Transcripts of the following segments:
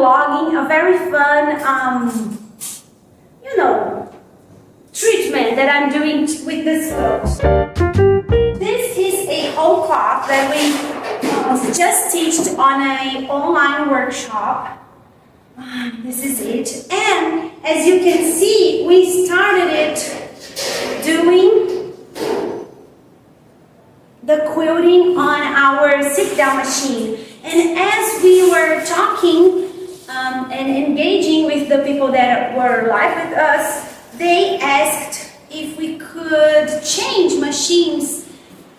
vlogging, a very fun, you know, treatment that I'm doing with this quilt. This is a whole cloth that we just taught on an online workshop. This is it. And as you can see, we started it doing the quilting on our sit-down machine. And as we were talking and engaging with the people that were live with us, they asked if we could change machines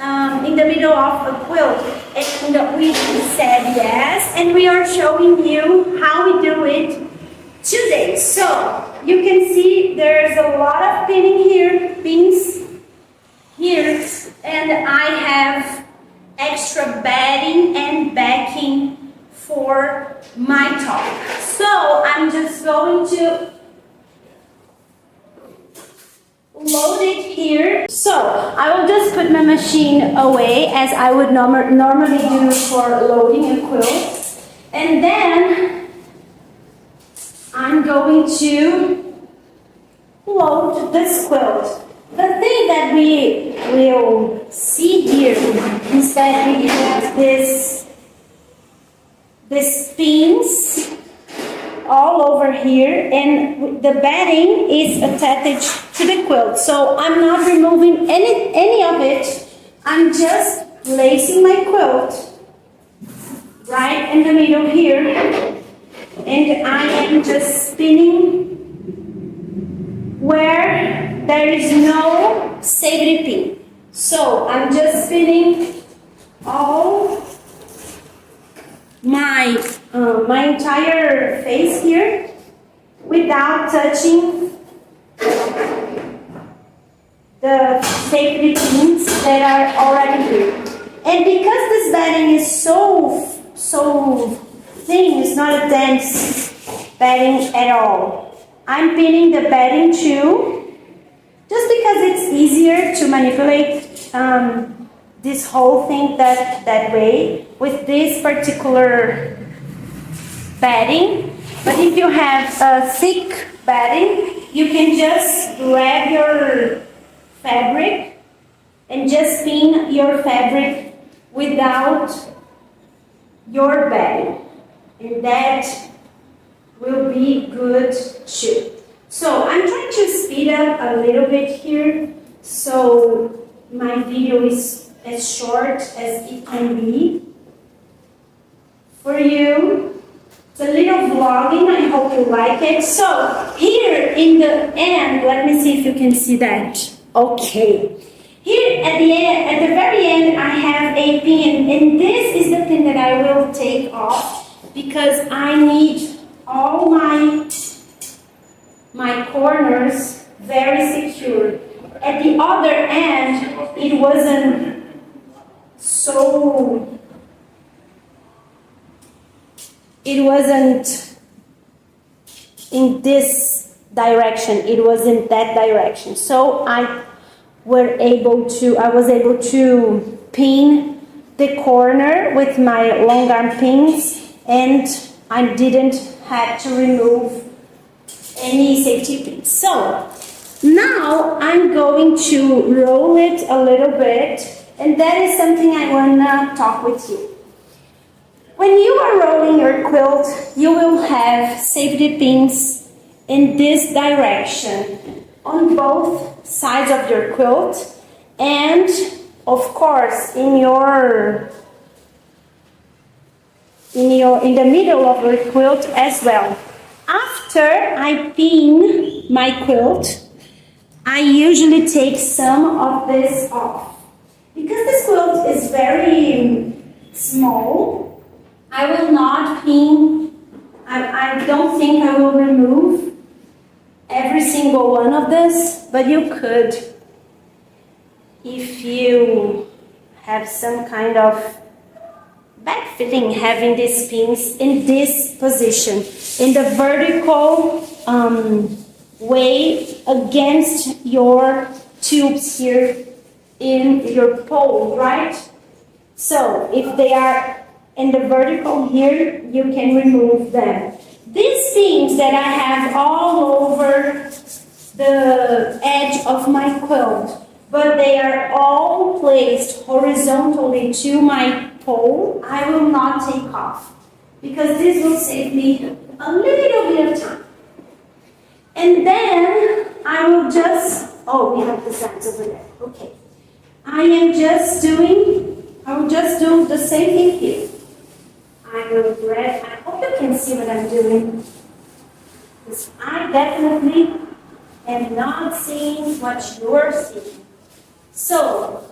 in the middle of a quilt. And we said yes, and we are showing you how we do it today. So you can see there's a lot of pinning here, pins here, and I have extra batting and backing for my top. So I'm just going to load it here. So I will just put my machine away as I would normally do for loading a quilt. And then I'm going to load this quilt. The thing that we will see here is that we have this pins all over here, and the batting is attached to the quilt. So I'm not removing any of it. I'm just placing my quilt right in the middle here, and I am just spinning where there is no safety pin. So I'm just spinning all my entire face here without touching the safety pins that are already here. And because this batting is so thin, it's not a dense batting at all, I'm pinning the batting too, just because it's easier to manipulate this whole thing that way with this particular batting. But if you have a thick batting, you can just grab your fabric and just pin your fabric without your batting, and that will be good too. So I'm trying to speed up a little bit here so my video is as short as it can be for you. It's a little vlogging, I hope you like it. So here in the end, let me see if you can see that. Okay. Here at the very end, I have a pin, and this is the pin that I will take off because I need all my corners very secure. At the other end, it wasn't in this direction, it was in that direction. So I was able to pin the corner with my longarm pins, and I didn't have to remove any safety pins. So now I'm going to roll it a little bit, and that is something I want to talk with you. When you are rolling your quilt, you will have safety pins in this direction on both sides of your quilt, and of course in the middle of your quilt as well. After I pin my quilt, I usually take some of this off. Because this quilt is very small, I will not pin, I don't think I will remove every single one of this, but you could if you have some kind of back fitting, having these pins in this position, in the vertical way against your tubes here in your pole, right? So if they are in the vertical here, you can remove them. These things that I have all over the edge of my quilt, but they are all placed horizontally to my pole, I will not take off because this will save me a little bit of time. And then I will just, oh, we have the signs over there, okay. I will just do the same thing here. I will grab, I hope you can see what I'm doing. Because I definitely am not seeing what you're seeing. So,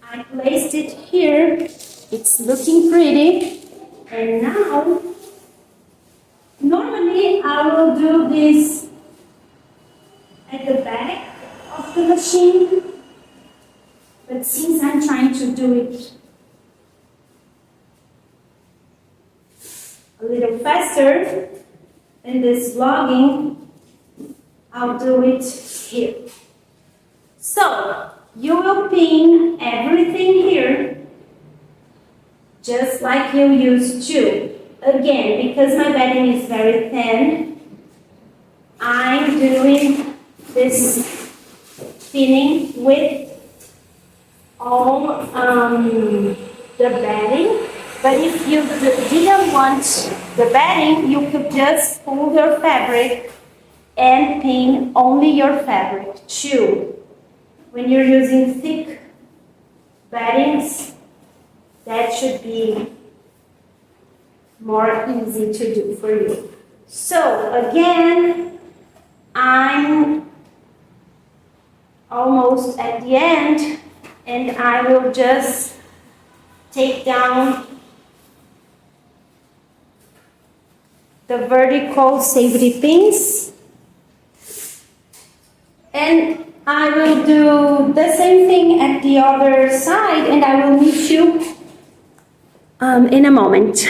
I placed it here. It's looking pretty. And now, normally I will do this at the back of the machine. But since I'm trying to do it a little faster in this vlogging, I'll do it here. So, you will pin everything here, just like you used to. Again, because my bedding is very thin, I'm doing this pinning with all the bedding. But if you didn't want the bedding, you could just pull your fabric and pin only your fabric too. When you're using thick beddings, that should be more easy to do for you. So again, I'm almost at the end, and I will just take down the vertical safety pins, and I will do the same thing at the other side, and I will meet you in a moment.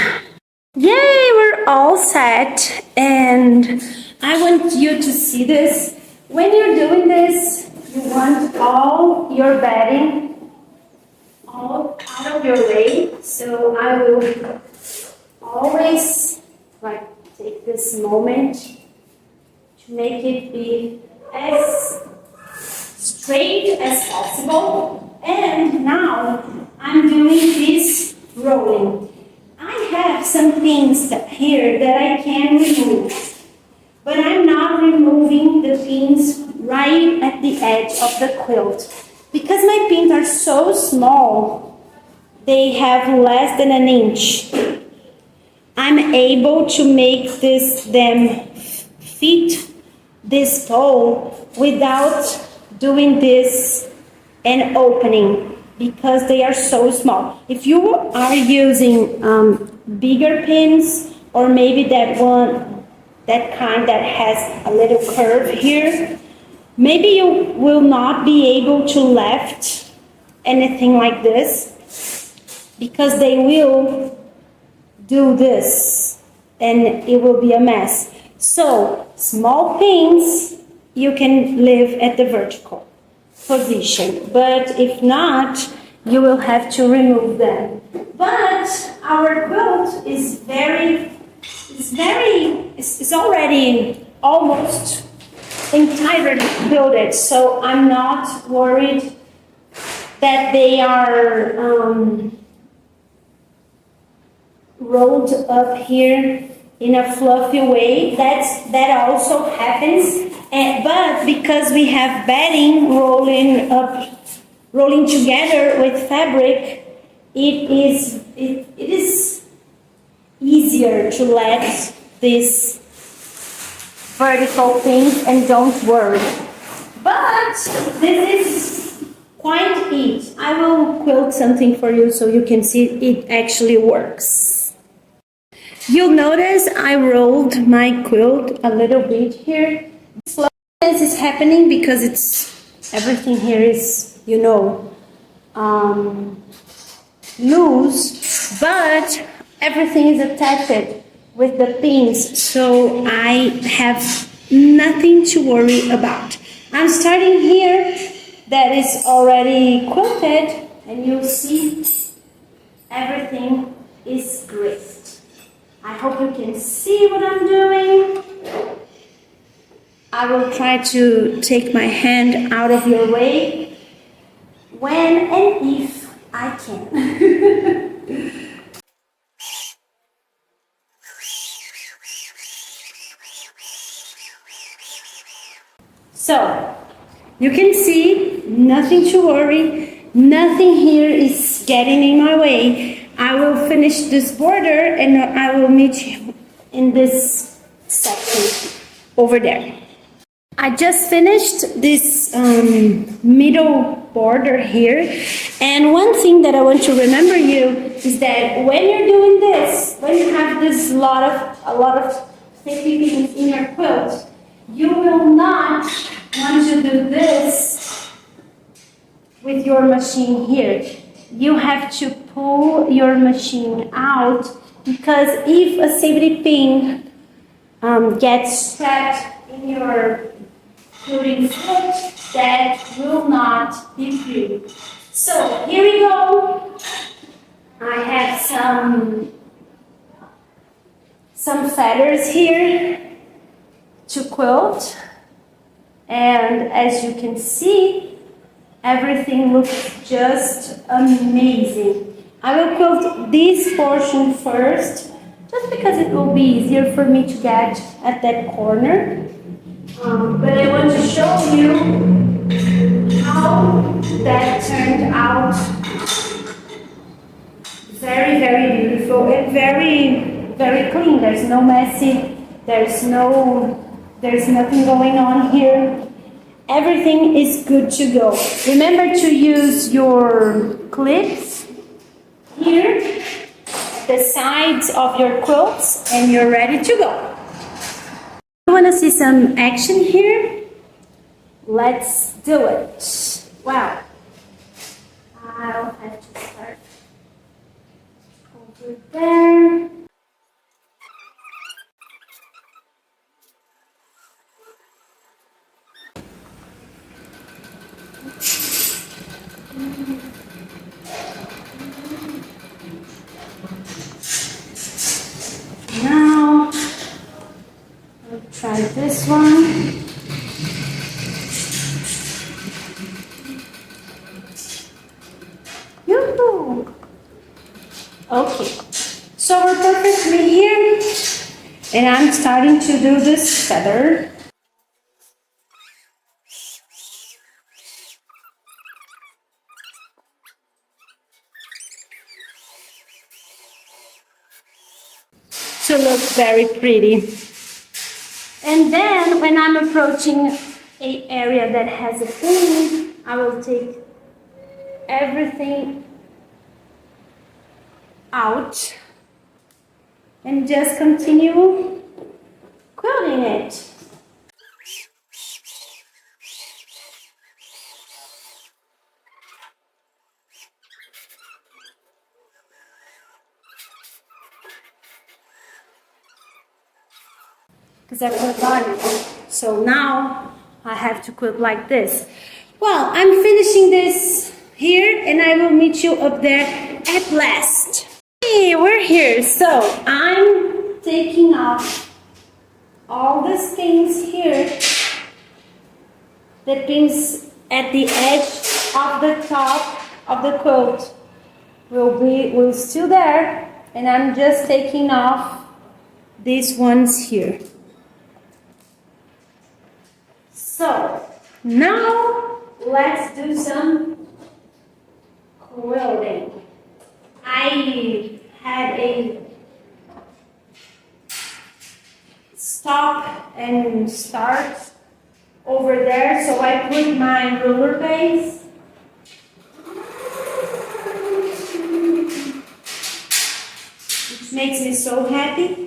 Yay, we're all set, and I want you to see this. When you're doing this, you want all your bedding all out of your way, so I will always take this moment to make it be as straight as possible. And now I'm doing this rolling. I have some things here that I can remove, but I'm not removing the pins right at the edge of the quilt because my pins are so small. They have less than an inch. I'm able to make them fit this pole without doing this and opening because they are so small. If you are using bigger pins, or maybe that kind that has a little curve here, maybe you will not be able to lift anything like this because they will do this and it will be a mess. So small pins you can leave at the vertical position, but if not, you will have to remove them. But our quilt is already almost entirely quilted, so I'm not worried that they are rolled up here in a fluffy way. That also happens, but because we have bedding rolling together with fabric, it is easier to let this vertical thing, and don't worry. But this is quite it. I will quilt something for you so you can see it actually works. You'll notice I rolled my quilt a little bit here. Slowness is happening because everything here is, loose, but everything is attached with the pins, so I have nothing to worry about. I'm starting here that is already quilted, and you'll see everything is great. I hope you can see what I'm doing. I will try to take my hand out of your way when and if I can. So, you can see, nothing to worry, nothing here is getting in my way. I will finish this border and I will meet you in this section over there. I just finished this middle border here, and one thing that I want to remember you is that when you're doing this, when you have this a lot of safety pins in your quilt, you will not want to do this with your machine here. You have to pull your machine out, because if a safety pin gets trapped in your quilting foot, that will not be free. So here we go. I have some feathers here to quilt, and as you can see, everything looks just amazing. I will quilt this portion first, just because it will be easier for me to get at that corner. But I want to show you how that turned out. Very, very beautiful and very, very clean. There's no messy, there's nothing going on here. Everything is good to go. Remember to use your clips here, the sides of your quilts, and you're ready to go. You want to see some action here? Let's do it. Wow. I'll have to start over there. Now, I'll try this one. Yoo-hoo! Okay, so we're perfectly here, and I'm starting to do this feather. To look very pretty. And then when I'm approaching an area that has a pin, I will take everything out and just continue quilting it. Because I forgot it. So now I have to quilt like this. Well, I'm finishing this here, and I will meet you up there at last. Hey, we're here. So I'm taking off all these things here. The pins at the edge of the top of the quilt will still there, and I'm just taking off these ones here. So now let's do some quilting. I had a stop and start over there, so I put my ruler base. Which makes me so happy.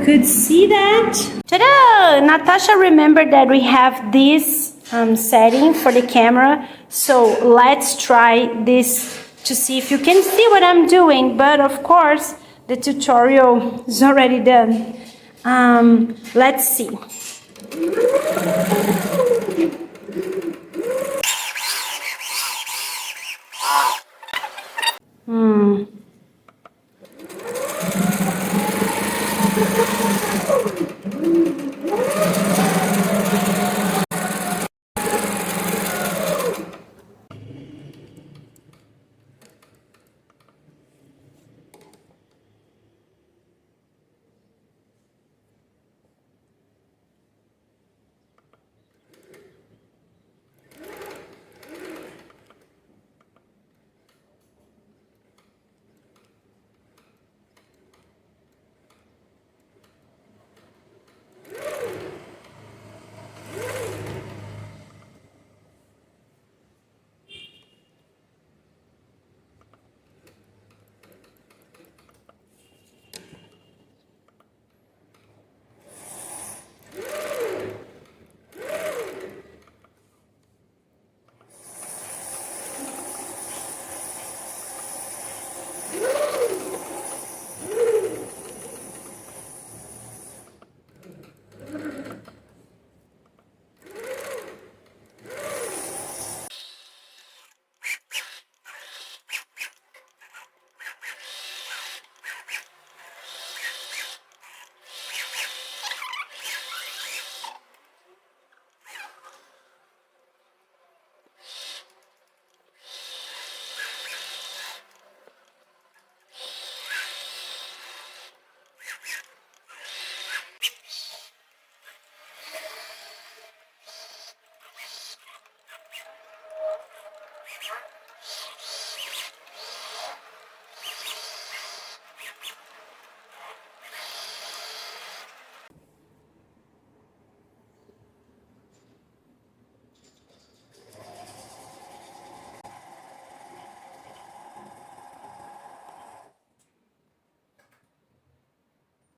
could see that. Ta-da! Natasha remembered that we have this setting for the camera. So let's try this to see if you can see what I'm doing. But of course, the tutorial is already done. Let's see.